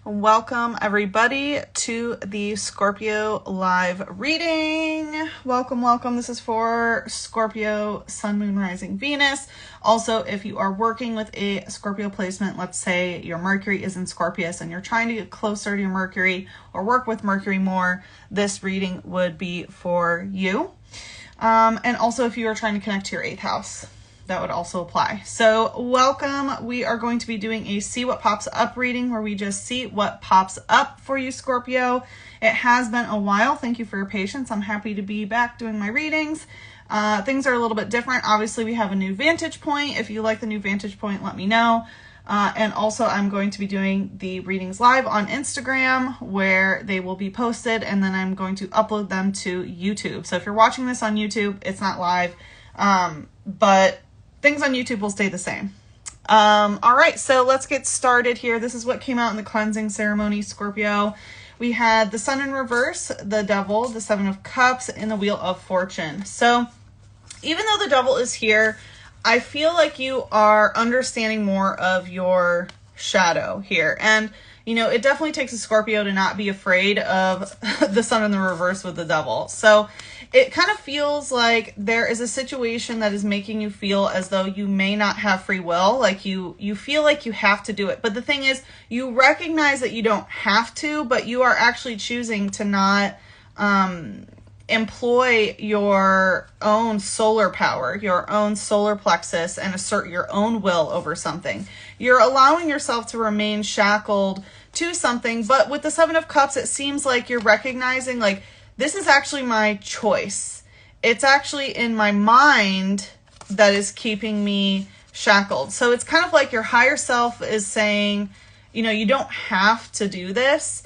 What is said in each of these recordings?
Welcome everybody to the Scorpio live reading. Welcome. This is for Scorpio, Sun, Moon, Rising, Venus. Also, if you are working with a Scorpio placement, let's say your Mercury is in Scorpius and you're trying to get closer to your Mercury or work with Mercury more, this reading would be for you. And also if you are trying to connect to your 8th house, that would also apply. So welcome. We are going to be doing a see what pops up reading where we just see what pops up for you, Scorpio. It has been a while. Thank you for your patience. I'm happy to be back doing my readings. Things are a little bit different. Obviously, we have a new vantage point. If you like the new vantage point, let me know. And also, I'm going to be doing the readings live on Instagram where they will be posted, and then I'm going to upload them to YouTube. So if you're watching this on YouTube, it's not live, but things on YouTube will stay the same. All right, so let's get started here. This is what came out in the cleansing ceremony, Scorpio. We had the Sun in reverse, the Devil, the Seven of Cups, and the Wheel of Fortune. So even though the Devil is here, I feel like you are understanding more of your shadow here. And, you know, it definitely takes a Scorpio to not be afraid of the Sun in the reverse with the Devil. So it kind of feels like there is a situation that is making you feel as though you may not have free will. Like you feel like you have to do it. But the thing is, you recognize that you don't have to, but you are actually choosing to not employ your own solar power, your own solar plexus, and assert your own will over something. You're allowing yourself to remain shackled to something. But with the Seven of Cups, it seems like you're recognizing, like, this is actually my choice. It's actually in my mind that is keeping me shackled. So it's kind of like your higher self is saying, you know, you don't have to do this.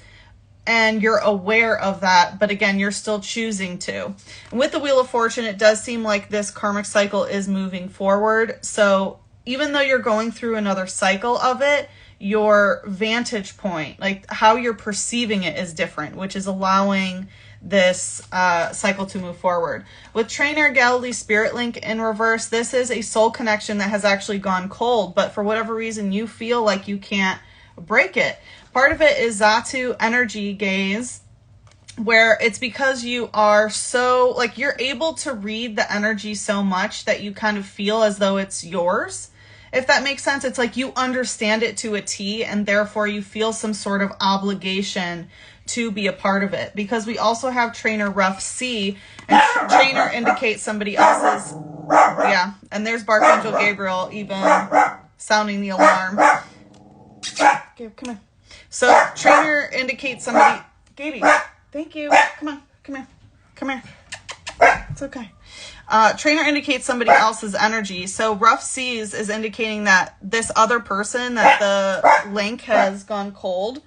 And you're aware of that. But again, you're still choosing to. And with the Wheel of Fortune, it does seem like this karmic cycle is moving forward. So even though you're going through another cycle of it, your vantage point, like how you're perceiving it, is different, which is allowing this cycle to move forward. With Trainer Galilee Spirit Link in reverse, this is a soul connection that has actually gone cold, but for whatever reason you feel like you can't break it. Part of it is Zatu energy gaze, where it's because you are so, like, you're able to read the energy so much that you kind of feel as though it's yours. If that makes sense, it's like you understand it to a T, and therefore you feel some sort of obligation to be a part of it. Because we also have Trainer Rough C, and Trainer indicates somebody else's, yeah, and there's Archangel Gabriel even sounding the alarm. Gabe, come on. So Trainer indicates somebody, Gaby, thank you, come here. It's okay. Trainer indicates somebody else's energy. So Rough Seas is indicating that this other person, that the link has gone cold,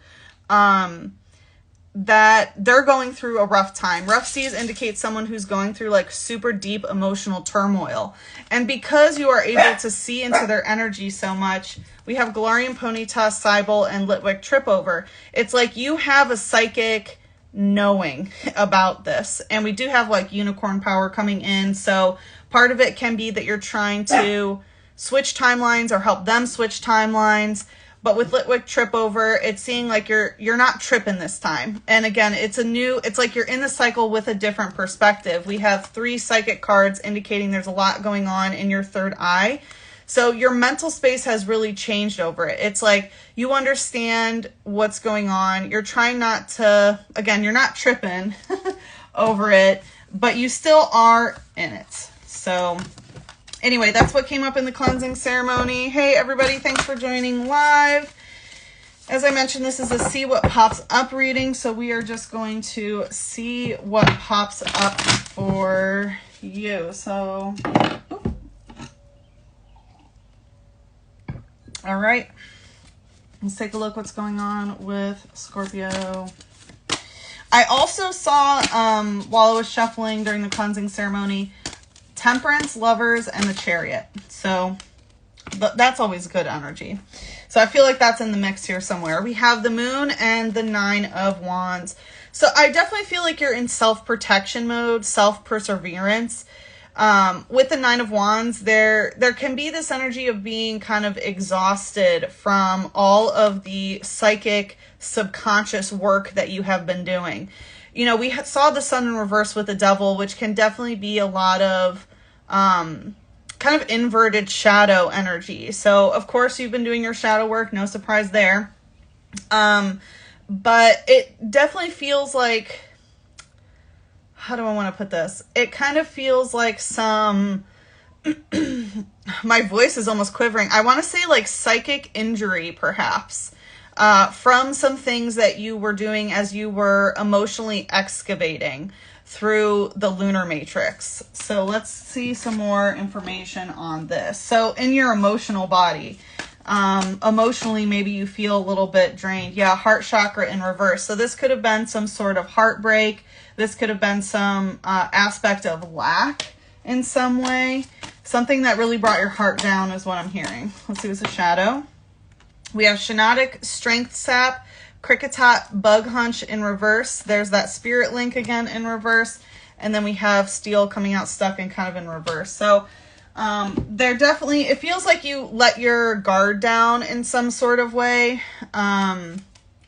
that they're going through a rough time. Rough Seas indicates someone who's going through like super deep emotional turmoil. And because you are able to see into their energy so much, we have Galarian Ponyta, Cybele, and Litwick Tripover. It's like you have a psychic knowing about this. And we do have like unicorn power coming in. So part of it can be that you're trying to switch timelines or help them switch timelines. But with Litwick Tripover, it's seeing like you're not tripping this time. And again, it's like you're in the cycle with a different perspective. We have 3 psychic cards indicating there's a lot going on in your third eye. So your mental space has really changed over it. It's like you understand what's going on. You're trying not to, again, you're not tripping over it, but you still are in it. So anyway, that's what came up in the cleansing ceremony. Hey, everybody, thanks for joining live. As I mentioned, this is a see what pops up reading, so we are just going to see what pops up for you. So, all right, let's take a look what's going on with Scorpio. I also saw, while I was shuffling during the cleansing ceremony, Temperance, Lovers, and the Chariot. So that's always good energy. So I feel like that's in the mix here somewhere. We have the Moon and the 9 of Wands. So I definitely feel like you're in self-protection mode, self-perseverance. With the Nine of Wands, there can be this energy of being kind of exhausted from all of the psychic, subconscious work that you have been doing. You know, we saw the Sun in reverse with the Devil, which can definitely be a lot of kind of inverted shadow energy. So, of course, you've been doing your shadow work. No surprise there. But it definitely feels like, how do I want to put this? It kind of feels like some, my voice is almost quivering. I want to say like psychic injury, perhaps, from some things that you were doing as you were emotionally excavating through the lunar matrix. So let's see some more information on this. So in your emotional body, emotionally, maybe you feel a little bit drained. Yeah, heart chakra in reverse. So this could have been some sort of heartbreak. This could have been some aspect of lack in some way. Something that really brought your heart down is what I'm hearing. Let's see what's a shadow. We have Shanadic Strength Sap, Cricketot Bug Hunch in reverse. There's that Spirit Link again in reverse. And then we have Steel coming out stuck and kind of in reverse. So they're definitely, it feels like you let your guard down in some sort of way.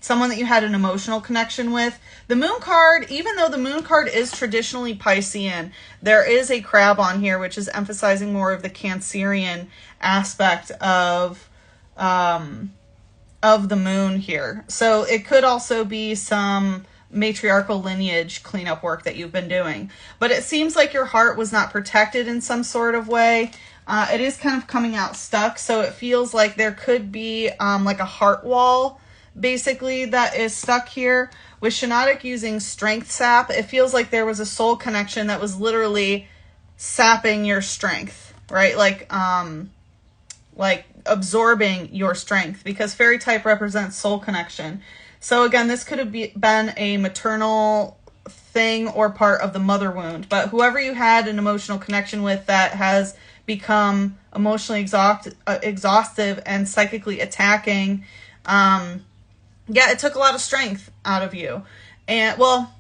Someone that you had an emotional connection with. The Moon card, even though the Moon card is traditionally Piscean, there is a crab on here, which is emphasizing more of the Cancerian aspect of the moon here. So it could also be some matriarchal lineage cleanup work that you've been doing. But it seems like your heart was not protected in some sort of way. It is kind of coming out stuck. So it feels like there could be like a heart wall, basically, that is stuck here. With Shanadic using Strength Sap, it feels like there was a soul connection that was literally sapping your strength, right? Like absorbing your strength, because fairy type represents soul connection. So again, this could have been a maternal thing or part of the mother wound, but whoever you had an emotional connection with that has become emotionally exhaustive and psychically attacking, yeah, it took a lot of strength out of you. And well,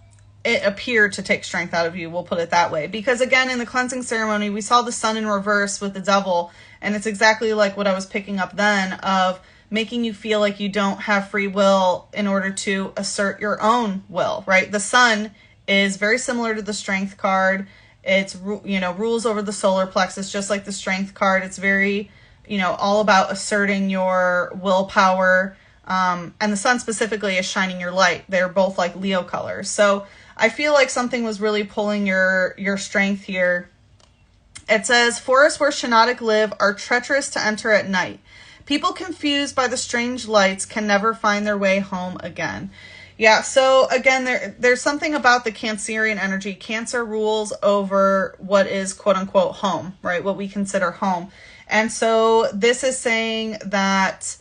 it appeared to take strength out of you, we'll put it that way. Because again, in the cleansing ceremony, we saw the Sun in reverse with the Devil, and it's exactly like what I was picking up then, of making you feel like you don't have free will in order to assert your own will, right? The Sun is very similar to the Strength card. It's, you know, rules over the solar plexus, just like the Strength card. It's very, you know, all about asserting your willpower. And the Sun specifically is shining your light. They're both like Leo colors. So I feel like something was really pulling your strength here. It says, forests where Shanadic live are treacherous to enter at night. People confused by the strange lights can never find their way home again. Yeah, so again, there's something about the Cancerian energy. Cancer rules over what is quote unquote home, right? What we consider home. And so this is saying that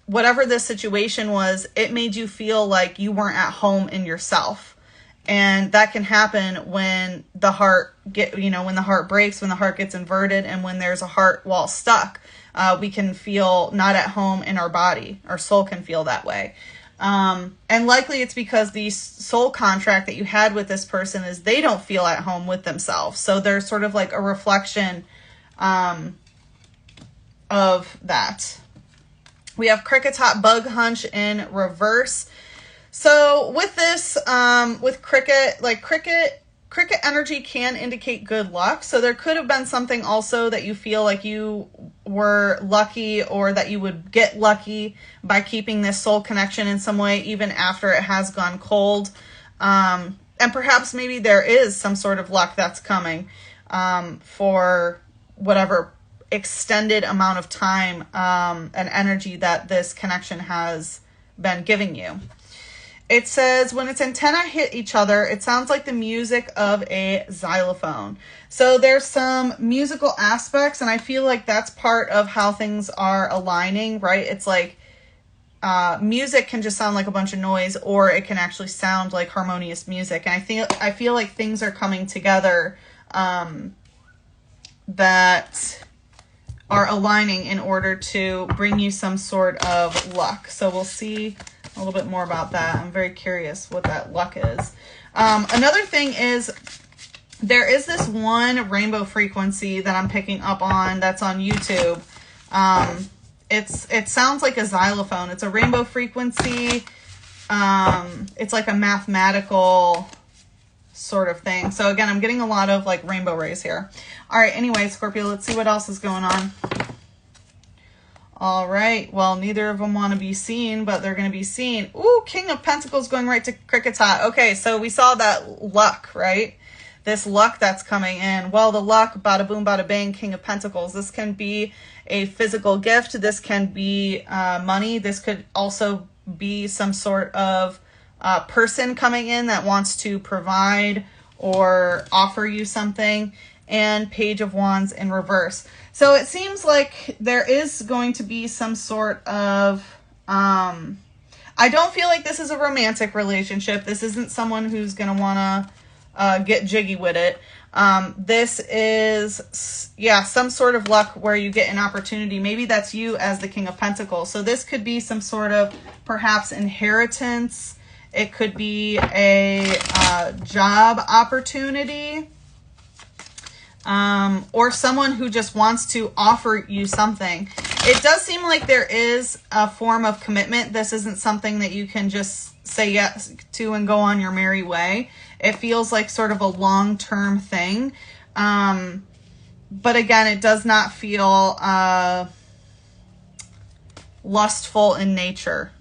whatever this situation was, it made you feel like you weren't at home in yourself. And that can happen when the heart when the heart breaks, when the heart gets inverted, and when there's a heart wall stuck. We can feel not at home in our body. Our soul can feel that way. And likely it's because the soul contract that you had with this person is they don't feel at home with themselves. So there's sort of like a reflection of that. We have Cricketot Bug Hunch in reverse. So with this, with cricket, like cricket energy can indicate good luck. So there could have been something also that you feel like you were lucky, or that you would get lucky by keeping this soul connection in some way, even after it has gone cold. And perhaps maybe there is some sort of luck that's coming for whatever extended amount of time and energy that this connection has been giving you. It says, when its antennae hit each other, it sounds like the music of a xylophone. So there's some musical aspects, and I feel like that's part of how things are aligning, right? It's like music can just sound like a bunch of noise, or it can actually sound like harmonious music. And I feel like things are coming together that are aligning in order to bring you some sort of luck. So we'll see a little bit more about that. I'm very curious what that luck is. Another thing is there is this one rainbow frequency that I'm picking up on that's on YouTube. It sounds like a xylophone. It's a rainbow frequency. It's like a mathematical sort of thing. So again, I'm getting a lot of like rainbow rays here. All right, anyway, Scorpio, let's see what else is going on. All right, well, neither of them want to be seen, but they're going to be seen. Ooh, King of Pentacles going right to Cricket's Hat. Okay, so we saw that luck, right? This luck that's coming in. Well, the luck, bada boom, bada bang, King of Pentacles. This can be a physical gift. This can be money. This could also be some sort of person coming in that wants to provide or offer you something. And Page of Wands in reverse. So it seems like there is going to be some sort of, I don't feel like this is a romantic relationship. This isn't someone who's going to want to get jiggy with it. This is, yeah, some sort of luck where you get an opportunity. Maybe that's you as the King of Pentacles. So this could be some sort of perhaps inheritance. It could be a job opportunity. Or someone who just wants to offer you something. It does seem like there is a form of commitment. This isn't something that you can just say yes to and go on your merry way. It feels like sort of a long-term thing. But again, it does not feel lustful in nature.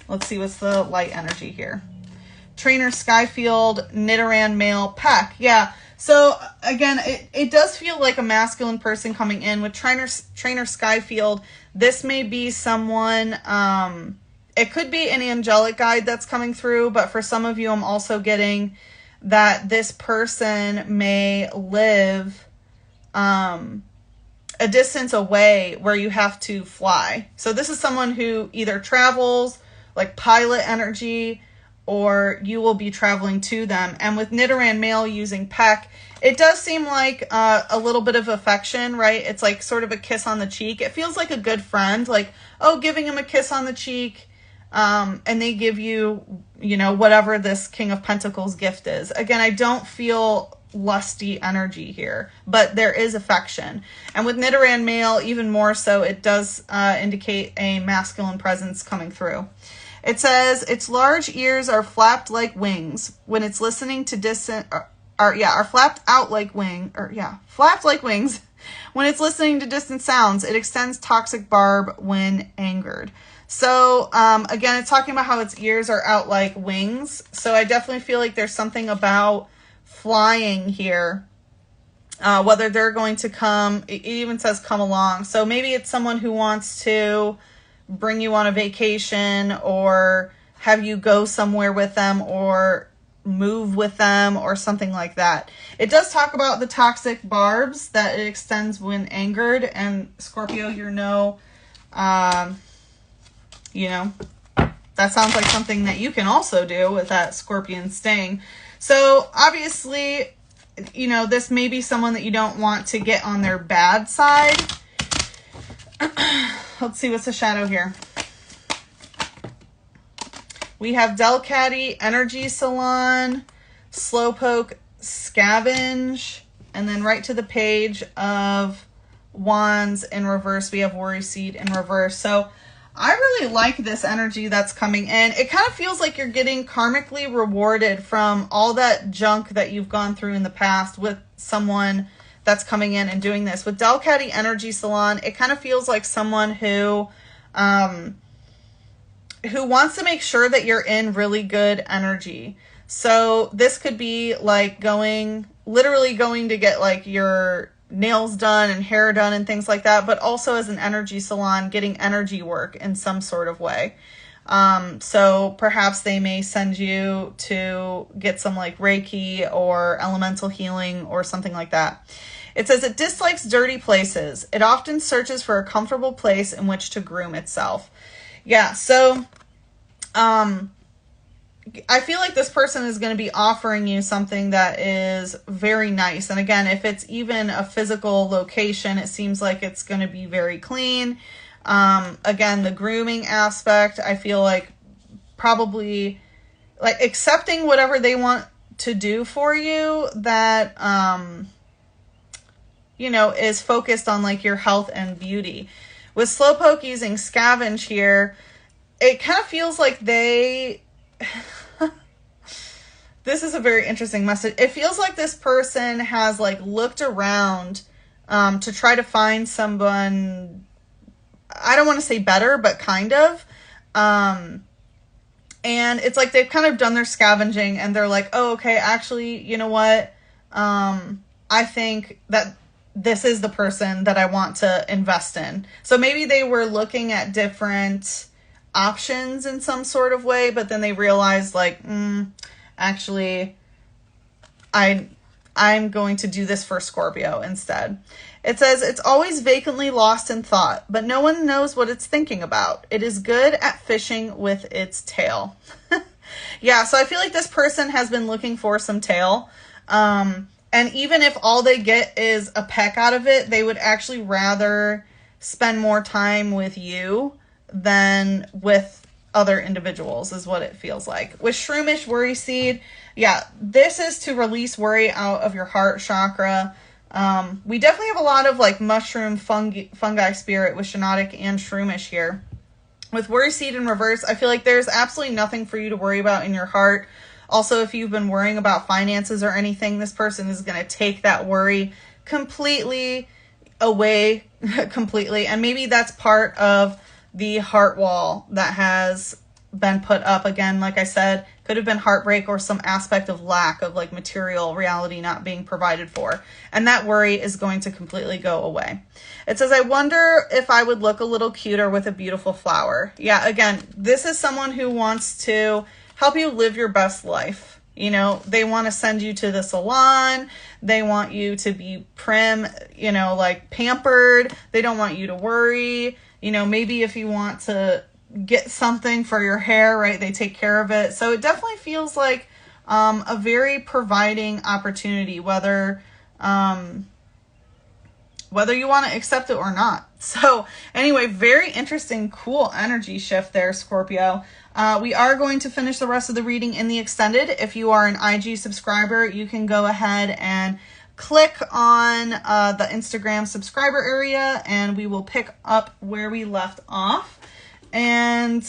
Let's see what's the light energy here. Trainer Skyfield, Nidoran male, Peck. Yeah. So again, it does feel like a masculine person coming in with Trainer Skyfield. This may be someone, it could be an angelic guide that's coming through, but for some of you, I'm also getting that this person may live a distance away where you have to fly. So this is someone who either travels, like pilot energy, or you will be traveling to them. And with Nidoran male using Peck, it does seem like a little bit of affection, right? It's like sort of a kiss on the cheek. It feels like a good friend, like, oh, giving him a kiss on the cheek, and they give you, you know, whatever this King of Pentacles gift is. Again, I don't feel lusty energy here, but there is affection. And with Nidoran male, even more so, it does indicate a masculine presence coming through. It says, its large ears are flapped like wings. When it's listening to distant, are flapped out like flapped like wings. When it's listening to distant sounds, it extends toxic barb when angered. So, again, it's talking about how its ears are out like wings. So I definitely feel like there's something about flying here. Whether they're going to come, it even says come along. So maybe it's someone who wants to bring you on a vacation or have you go somewhere with them or move with them or something like that. It does talk about the toxic barbs that it extends when angered, and Scorpio, you know, that sounds like something that you can also do with that scorpion sting. So obviously, you know, this may be someone that you don't want to get on their bad side. Let's see what's the shadow here. We have Delcatty, Energy Salon, Slowpoke, Scavenge, and then right to the Page of Wands in reverse, we have Worry Seed in reverse. So I really like this energy that's coming in. It kind of feels like you're getting karmically rewarded from all that junk that you've gone through in the past with someone that's coming in and doing this. With Delcatty Energy Salon, it kind of feels like someone who wants to make sure that you're in really good energy. So this could be like literally going to get like your nails done and hair done and things like that, but also as an energy salon, getting energy work in some sort of way. So perhaps they may send you to get some like Reiki or elemental healing or something like that. It says it dislikes dirty places. It often searches for a comfortable place in which to groom itself. Yeah, so I feel like this person is going to be offering you something that is very nice. And again, if it's even a physical location, it seems like it's going to be very clean. Again, the grooming aspect, I feel like probably like accepting whatever they want to do for you that, you know, is focused on like your health and beauty. With Slowpoke using Scavenge here, it kind of feels like they... This is a very interesting message. It feels like this person has like looked around to try to find someone, I don't want to say better, but kind of. And it's like they've kind of done their scavenging and they're like, oh, okay, actually, you know what? I think that this is the person that I want to invest in. So maybe they were looking at different options in some sort of way, but then they realized like, actually, I'm going to do this for Scorpio instead. It says, it's always vacantly lost in thought, but no one knows what it's thinking about. It is good at fishing with its tail. Yeah, so I feel like this person has been looking for some tail. And even if all they get is a peck out of it, they would actually rather spend more time with you than with other individuals, is what it feels like. With Shroomish Worry Seed, yeah, this is to release worry out of your heart chakra. We definitely have a lot of like mushroom fungi spirit with Shinotic and Shroomish here. With Worry Seed in reverse, I feel like there's absolutely nothing for you to worry about in your heart. Also, if you've been worrying about finances or anything, this person is going to take that worry completely away, completely. And maybe that's part of the heart wall that has been put up. Again, like I said, could have been heartbreak or some aspect of lack of like material reality not being provided for. And that worry is going to completely go away. It says, I wonder if I would look a little cuter with a beautiful flower. Yeah, again, this is someone who wants to help you live your best life. You know, they want to send you to the salon. They want you to be prim, you know, like pampered. They don't want you to worry. You know, maybe if you want to get something for your hair, right, they take care of it. So it definitely feels like a very providing opportunity, whether you want to accept it or not. So anyway, very interesting, cool energy shift there, Scorpio. We are going to finish the rest of the reading in the extended. If you are an IG subscriber, you can go ahead and click on the Instagram subscriber area and we will pick up where we left off. And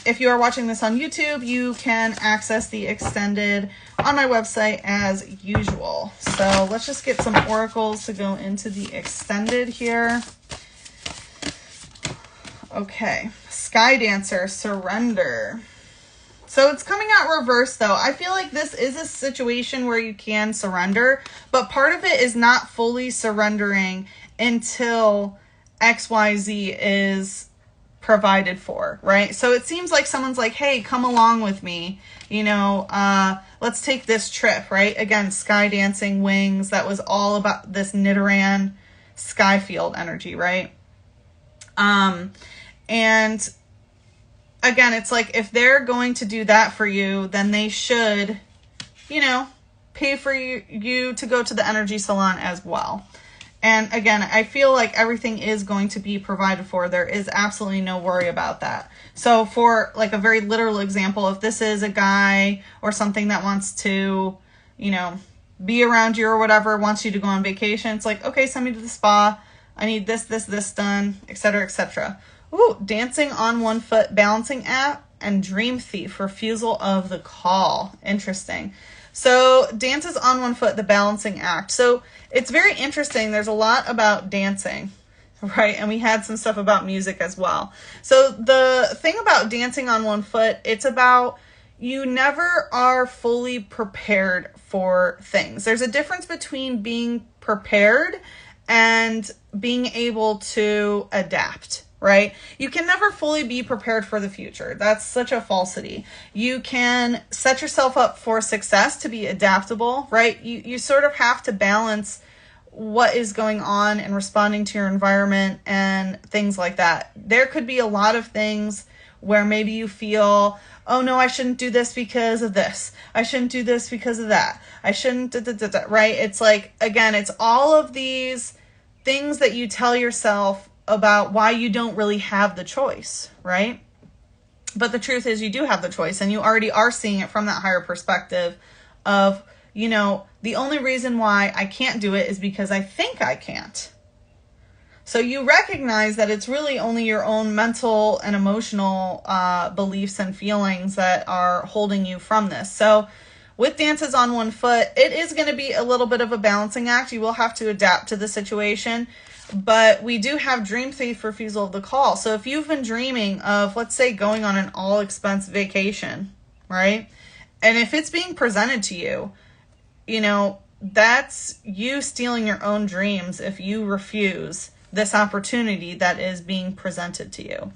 if you are watching this on YouTube, you can access the extended on my website as usual. So let's just get some oracles to go into the extended here. Okay, Sky Dancer, surrender. So it's coming out reverse though. I feel like this is a situation where you can surrender, but part of it is not fully surrendering until XYZ is provided for, right? So it seems like someone's like, hey, come along with me, you know, let's take this trip, right? Again, sky dancing wings, that was all about this Nidoran sky field energy, right? And again, it's like if they're going to do that for you, then they should, you know, pay for you to go to the energy salon as well. And again, I feel like everything is going to be provided for. There is absolutely no worry about that. So for like a very literal example, if this is a guy or something that wants to, you know, be around you or whatever, wants you to go on vacation, it's like, okay, send me to the spa. I need this done, etc., etc. Ooh, Dancing on One Foot, Balancing Act, and Dream Thief, Refusal of the Call. Interesting. So dances on one foot, the balancing act. So it's very interesting. There's a lot about dancing, right? And we had some stuff about music as well. So the thing about dancing on one foot, it's about you never are fully prepared for things. There's a difference between being prepared and being able to adapt, right? You can never fully be prepared for the future. That's such a falsity. You can set yourself up for success to be adaptable, right? You sort of have to balance what is going on and responding to your environment and things like that. There could be a lot of things where maybe you feel, oh no, I shouldn't do this because of this. I shouldn't do this because of that. I shouldn't, right? It's like, again, it's all of these things that you tell yourself about why you don't really have the choice, right? But the truth is you do have the choice, and you already are seeing it from that higher perspective of, you know, the only reason why I can't do it is because I think I can't. So you recognize that it's really only your own mental and emotional beliefs and feelings that are holding you from this. So with Dances on One Foot, it is going to be a little bit of a balancing act. You will have to adapt to the situation. But we do have Dream Thief refusal of the call. So if you've been dreaming of, let's say, going on an all-expense vacation, right? And if it's being presented to you, you know, that's you stealing your own dreams if you refuse this opportunity that is being presented to you.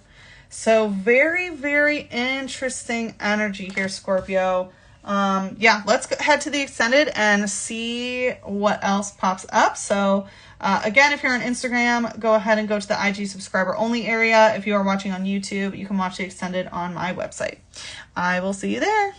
So very, very interesting energy here, Scorpio. Yeah, let's head to the extended and see what else pops up. So again, if you're on Instagram, go ahead and go to the IG subscriber only area. If you are watching on YouTube, you can watch the extended on my website. I will see you there.